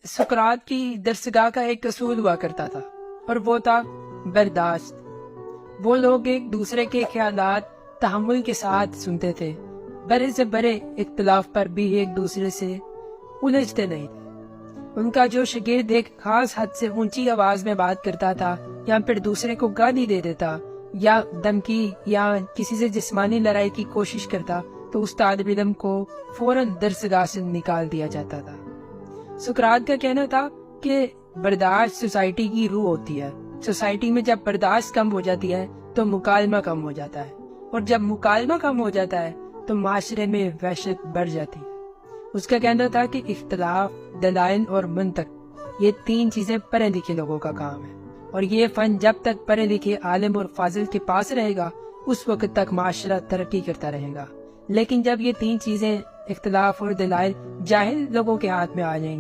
سقراط کی درسگاہ کا ایک اصول ہوا کرتا تھا اور وہ تھا برداشت۔ وہ لوگ ایک دوسرے کے خیالات تحمل کے ساتھ سنتے تھے، بڑے سے بڑے اختلاف پر بھی ایک دوسرے سے الجھتے نہیں تھے۔ ان کا جو شاگرد ایک خاص حد سے اونچی آواز میں بات کرتا تھا یا پھر دوسرے کو گالی دے دیتا یا دھمکی یا کسی سے جسمانی لڑائی کی کوشش کرتا تو اس طالب علم کو فوراً درسگاہ سے نکال دیا جاتا تھا۔ سقراط کا کہنا تھا کہ برداشت سوسائٹی کی روح ہوتی ہے۔ سوسائٹی میں جب برداشت کم ہو جاتی ہے تو مکالمہ کم ہو جاتا ہے، اور جب مکالمہ کم ہو جاتا ہے تو معاشرے میں وحشت بڑھ جاتی ہے۔ اس کا کہنا تھا کہ اختلاف، دلائل اور منطق، یہ تین چیزیں پڑھے لکھے لوگوں کا کام ہے، اور یہ فن جب تک پڑھے لکھے عالم اور فاضل کے پاس رہے گا اس وقت تک معاشرہ ترقی کرتا رہے گا۔ لیکن جب یہ تین چیزیں، اختلاف اور دلائل، جاہل لوگوں کے ہاتھ میں آ جائیں گی